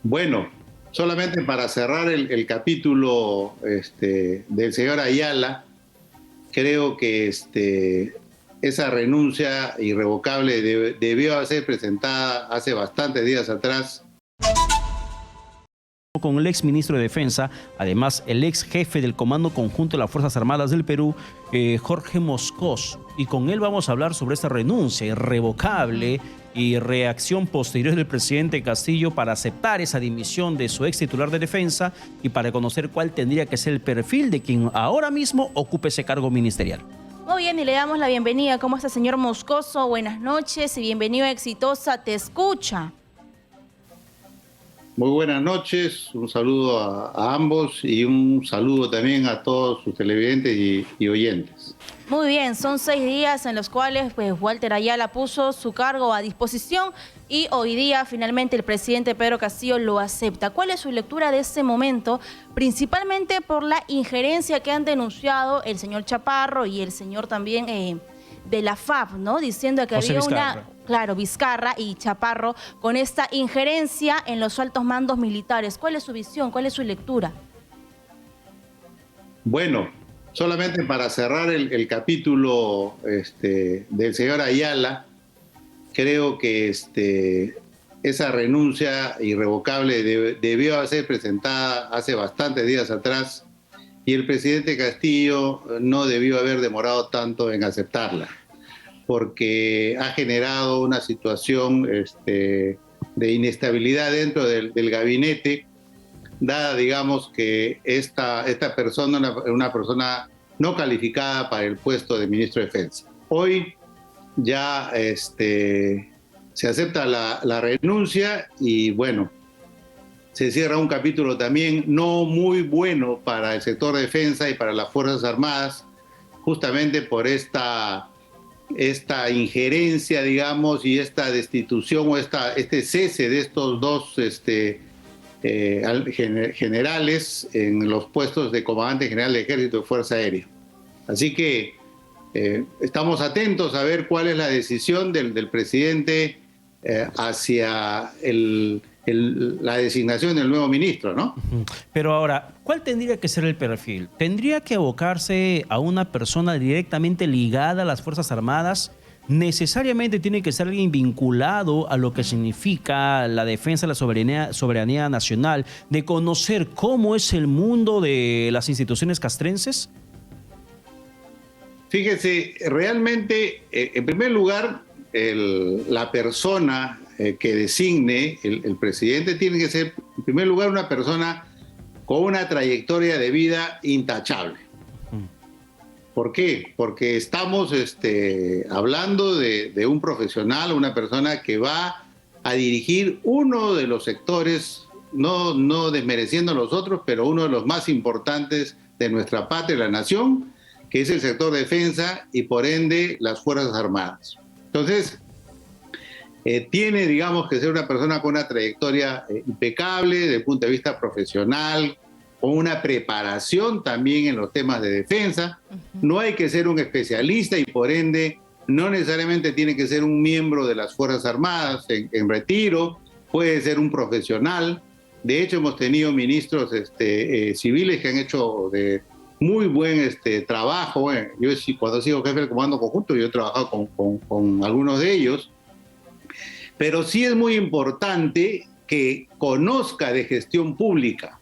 Bueno, solamente para cerrar el capítulo del señor Ayala, creo que esa renuncia irrevocable debió ser presentada hace bastantes días atrás. Con el ex ministro de Defensa, además el ex jefe del Comando Conjunto de las Fuerzas Armadas del Perú, Jorge Moscoso. Y con él vamos a hablar sobre esta renuncia irrevocable y reacción posterior del presidente Castillo para aceptar esa dimisión de su ex titular de Defensa y para conocer cuál tendría que ser el perfil de quien ahora mismo ocupe ese cargo ministerial. Muy bien, y le damos la bienvenida. ¿Cómo está, señor Moscoso? Buenas noches y bienvenido a Exitosa Te Escucha. Muy buenas noches, un saludo a ambos y un saludo también a todos sus televidentes y oyentes. Muy bien, son 6 días en los cuales Walter Ayala puso su cargo a disposición y hoy día finalmente el presidente Pedro Castillo lo acepta. ¿Cuál es su lectura de este momento? Principalmente por la injerencia que han denunciado el señor Chaparro y el señor también de la FAP, ¿no? Diciendo que José había Vizcarra. Claro, Vizcarra y Chaparro con esta injerencia en los altos mandos militares. ¿Cuál es su visión? ¿Cuál es su lectura? Bueno, solamente para cerrar el capítulo del señor Ayala, creo que esa renuncia irrevocable debió ser presentada hace bastantes días atrás y el presidente Castillo no debió haber demorado tanto en aceptarla, porque ha generado una situación de inestabilidad dentro del gabinete, dada, digamos, que esta persona es una persona no calificada para el puesto de ministro de Defensa. Hoy ya se acepta la renuncia y, bueno, se cierra un capítulo también no muy bueno para el sector de defensa y para las Fuerzas Armadas, justamente por esta injerencia, digamos, y esta destitución o este cese de estos dos generales en los puestos de comandante general de Ejército y Fuerza Aérea. Así que estamos atentos a ver cuál es la decisión del presidente hacia la designación del nuevo ministro, ¿no? Pero ahora, ¿cuál tendría que ser el perfil? ¿Tendría que abocarse a una persona directamente ligada a las Fuerzas Armadas? ¿Necesariamente tiene que ser alguien vinculado a lo que significa la defensa de la soberanía nacional, de conocer cómo es el mundo de las instituciones castrenses? Fíjese, realmente, en primer lugar, la persona que designe el presidente tiene que ser, en primer lugar, una persona con una trayectoria de vida intachable. ¿Por qué? Porque estamos hablando de un profesional, una persona que va a dirigir uno de los sectores, no desmereciendo a los otros, pero uno de los más importantes de nuestra patria, la nación, que es el sector defensa y por ende las Fuerzas Armadas. Entonces, tiene, digamos, que ser una persona con una trayectoria impecable desde el punto de vista profesional, con una preparación también en los temas de defensa. No hay que ser un especialista y por ende no necesariamente tiene que ser un miembro de las Fuerzas Armadas en retiro, puede ser un profesional. De hecho, hemos tenido ministros civiles que han hecho de muy buen trabajo. Yo cuando he sido jefe del Comando Conjunto, yo he trabajado con algunos de ellos. Pero sí es muy importante que conozca de gestión pública,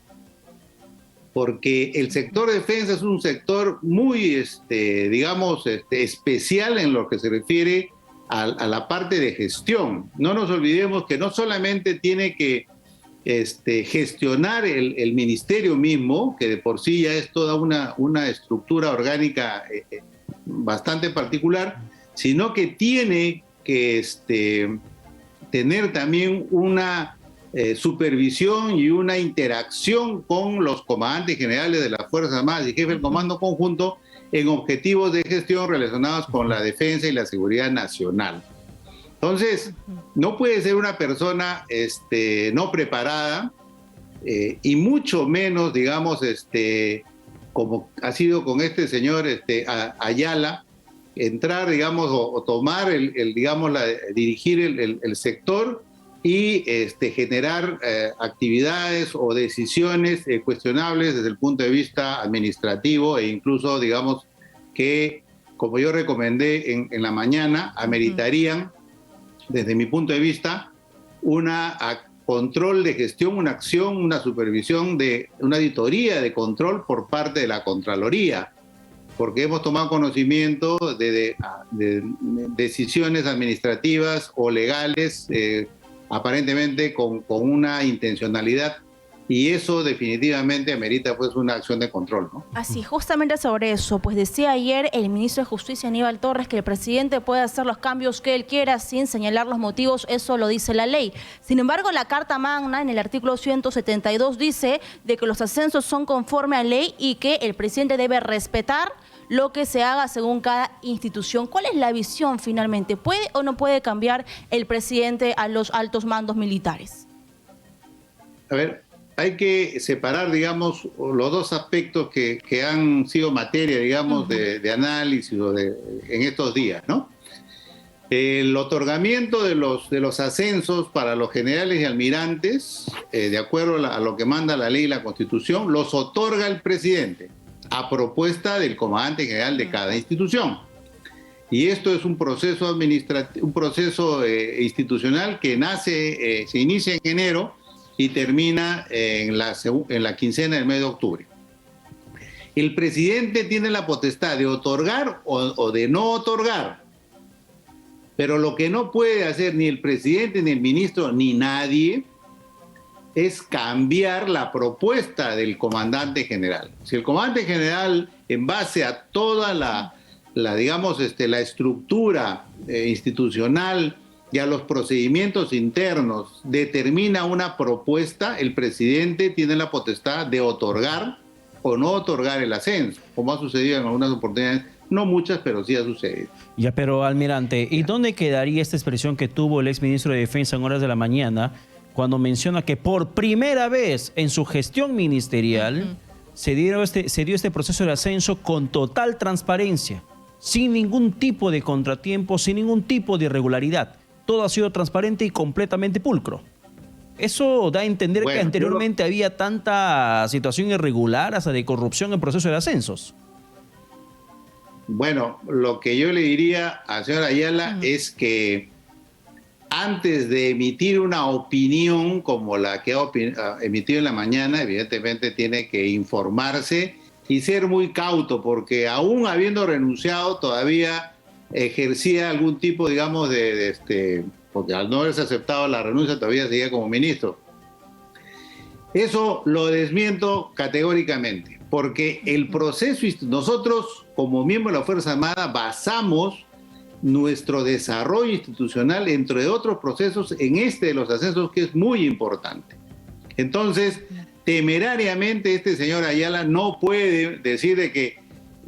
porque el sector de defensa es un sector muy, digamos, especial en lo que se refiere a la parte de gestión. No nos olvidemos que no solamente tiene que gestionar el ministerio mismo, que de por sí ya es toda una estructura orgánica bastante particular, sino que tiene que tener también una supervisión y una interacción con los comandantes generales de las Fuerzas Armadas y jefe del Comando Conjunto en objetivos de gestión relacionados con la defensa y la seguridad nacional. Entonces, no puede ser una persona no preparada y mucho menos, digamos, como ha sido con este señor Ayala, entrar, digamos, o tomar, digamos, dirigir el sector y generar actividades o decisiones cuestionables desde el punto de vista administrativo e incluso, digamos, que, como yo recomendé en la mañana, ameritarían, desde mi punto de vista, control de gestión, una acción, una supervisión, una auditoría de control por parte de la Contraloría, porque hemos tomado conocimiento de decisiones administrativas o legales aparentemente con una intencionalidad, y eso definitivamente amerita pues una acción de control, ¿no? Así, justamente sobre eso, pues decía ayer el ministro de Justicia Aníbal Torres que el presidente puede hacer los cambios que él quiera sin señalar los motivos, eso lo dice la ley. Sin embargo, la Carta Magna en el artículo 172 dice de que los ascensos son conforme a ley y que el presidente debe respetar lo que se haga según cada institución. ¿Cuál es la visión finalmente? ¿Puede o no puede cambiar el presidente a los altos mandos militares? A ver, hay que separar, digamos, los dos aspectos que han sido materia, digamos, de análisis en estos días, ¿no? El otorgamiento de los ascensos para los generales y almirantes, de acuerdo a lo que manda la ley y la Constitución, los otorga el presidente a propuesta del comandante general de cada institución. Y esto es un proceso administrativo, un proceso institucional que se inicia en enero y termina en la quincena del mes de octubre. El presidente tiene la potestad de otorgar o de no otorgar, pero lo que no puede hacer ni el presidente, ni el ministro, ni nadie, es cambiar la propuesta del comandante general. Si el comandante general, en base a toda la estructura institucional y a los procedimientos internos, determina una propuesta, el presidente tiene la potestad de otorgar o no otorgar el ascenso, como ha sucedido en algunas oportunidades, no muchas, pero sí ha sucedido. Ya, pero almirante, ¿y dónde quedaría esta expresión que tuvo el exministro de Defensa en horas de la mañana cuando menciona que por primera vez en su gestión ministerial se dio este proceso de ascenso con total transparencia, sin ningún tipo de contratiempo, sin ningún tipo de irregularidad? Todo ha sido transparente y completamente pulcro. Eso da a entender que anteriormente había tanta situación irregular, hasta de corrupción en el proceso de ascensos. Bueno, lo que yo le diría al señor Ayala es que antes de emitir una opinión como la que ha emitido en la mañana, evidentemente tiene que informarse y ser muy cauto, porque aún habiendo renunciado todavía ejercía algún tipo, digamos, porque al no haberse aceptado la renuncia todavía seguía como ministro. Eso lo desmiento categóricamente, porque el proceso, nosotros como miembros de la Fuerza Armada basamos nuestro desarrollo institucional, entre otros procesos, en de los ascensos, que es muy importante. Entonces, temerariamente este señor Ayala no puede decir de que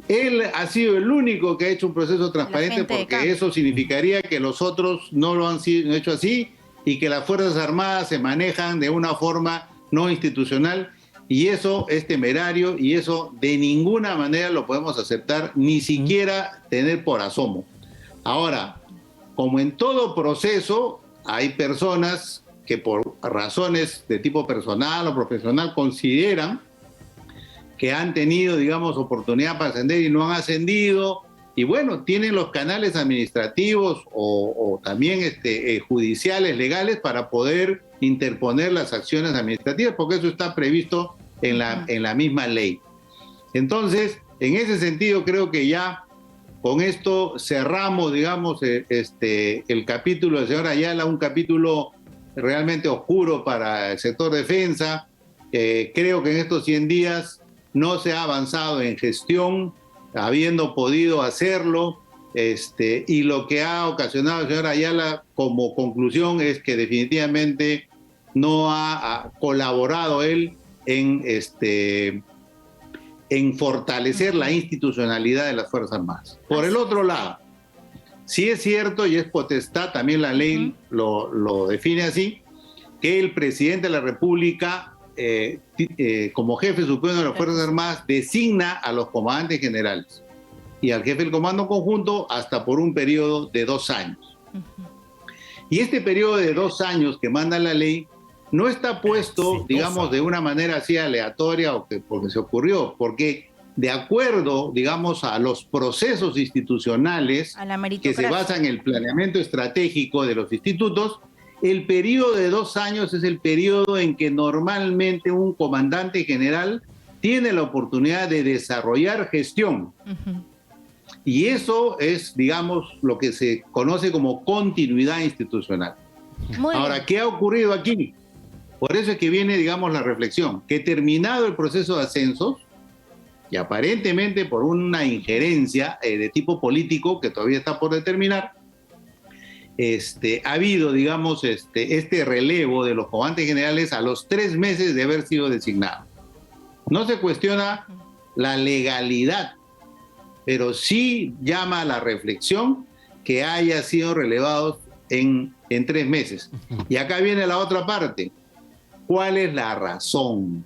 él ha sido el único que ha hecho un proceso transparente, porque eso significaría que los otros no lo han hecho así y que las Fuerzas Armadas se manejan de una forma no institucional, y eso es temerario y eso de ninguna manera lo podemos aceptar, ni siquiera tener por asomo. Ahora, como en todo proceso, hay personas que por razones de tipo personal o profesional consideran que han tenido, digamos, oportunidad para ascender y no han ascendido, y bueno, tienen los canales administrativos o también judiciales, legales, para poder interponer las acciones administrativas, porque eso está previsto en la misma ley. Entonces, en ese sentido, creo que ya con esto cerramos, digamos, el capítulo del señor Ayala, un capítulo realmente oscuro para el sector defensa. Creo que en estos 100 días no se ha avanzado en gestión, habiendo podido hacerlo, y lo que ha ocasionado el señor Ayala como conclusión es que definitivamente no ha colaborado él en fortalecer la institucionalidad de las Fuerzas Armadas. Por el otro lado, sí es cierto y es potestad, también la ley lo define así, que el presidente de la República, como jefe supremo de las Fuerzas Armadas, designa a los comandantes generales y al jefe del Comando Conjunto hasta por un periodo de 2 años. Y este periodo de 2 años que manda la ley no está puesto, Sí, digamos, de una manera así aleatoria o que porque se ocurrió, porque de acuerdo, digamos, a los procesos institucionales A la que se meritocracia. basan en el planeamiento estratégico de los institutos, el periodo de 2 años es el periodo en que normalmente un comandante general tiene la oportunidad de desarrollar gestión. Ujú. Y eso es, digamos, lo que se conoce como continuidad institucional. Muy Ahora, bien. ¿qué ha ocurrido aquí? Por eso es que viene, digamos, la reflexión, que terminado el proceso de ascensos, y aparentemente por una injerencia de tipo político que todavía está por determinar, ha habido, digamos, este relevo de los comandantes generales a los 3 meses de haber sido designado. No se cuestiona la legalidad, pero sí llama a la reflexión que haya sido relevados en 3 meses. Y acá viene la otra parte. ¿Cuál es la razón?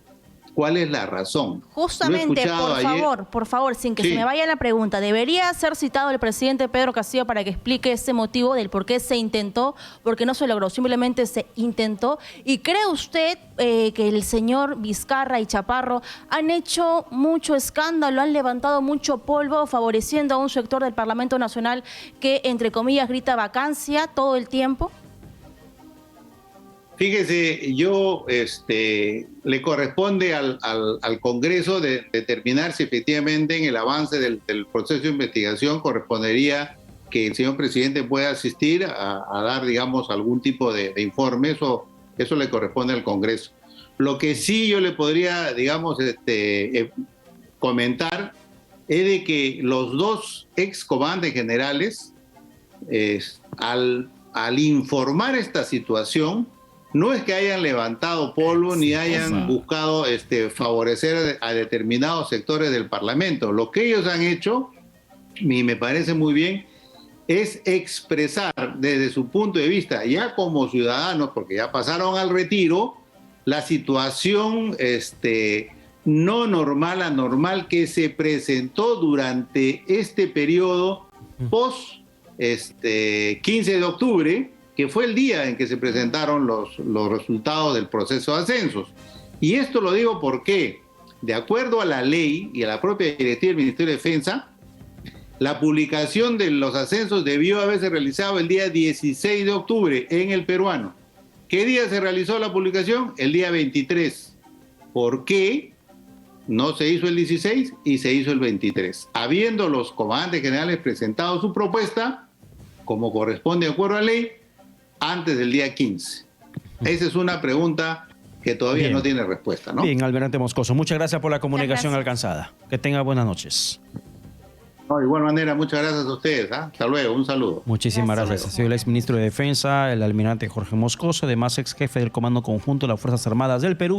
¿Cuál es la razón? Justamente, Lo he escuchado ayer. por favor, sin que Sí. se me vaya la pregunta, ¿debería ser citado el presidente Pedro Castillo para que explique ese motivo del por qué se intentó, porque no se logró, simplemente se intentó? ¿Y cree usted que el señor Vizcarra y Chaparro han hecho mucho escándalo, han levantado mucho polvo, favoreciendo a un sector del Parlamento Nacional que, entre comillas, grita vacancia todo el tiempo? Fíjese, le corresponde al Congreso de determinar si efectivamente en el avance del proceso de investigación correspondería que el señor presidente pueda asistir a dar, digamos, algún tipo de informe. Eso le corresponde al Congreso. Lo que sí yo le podría, digamos, comentar es de que los 2 ex comandantes generales, al informar esta situación, no es que hayan levantado polvo ni hayan buscado favorecer a determinados sectores del Parlamento. Lo que ellos han hecho, y me parece muy bien, es expresar desde su punto de vista, ya como ciudadanos, porque ya pasaron al retiro, la situación no normal, anormal que se presentó durante este periodo post 15 de octubre, que fue el día en que se presentaron los resultados del proceso de ascensos. Y esto lo digo porque, de acuerdo a la ley y a la propia directiva del Ministerio de Defensa, la publicación de los ascensos debió haberse realizado el día 16 de octubre en el peruano. ¿Qué día se realizó la publicación? El día 23. ¿Por qué no se hizo el 16 y se hizo el 23? Habiendo los comandantes generales presentado su propuesta, como corresponde de acuerdo a la ley, antes del día 15. Esa es una pregunta que todavía no tiene respuesta, ¿no? Bien, Almirante Moscoso, muchas gracias por la comunicación Gracias. alcanzada. Que tenga buenas noches. No, de igual manera, muchas gracias a ustedes. Hasta luego, un saludo. Muchísimas Gracias. gracias. Ha sido el exministro de Defensa, el almirante Jorge Moscoso, además ex jefe del Comando Conjunto de las Fuerzas Armadas del Perú.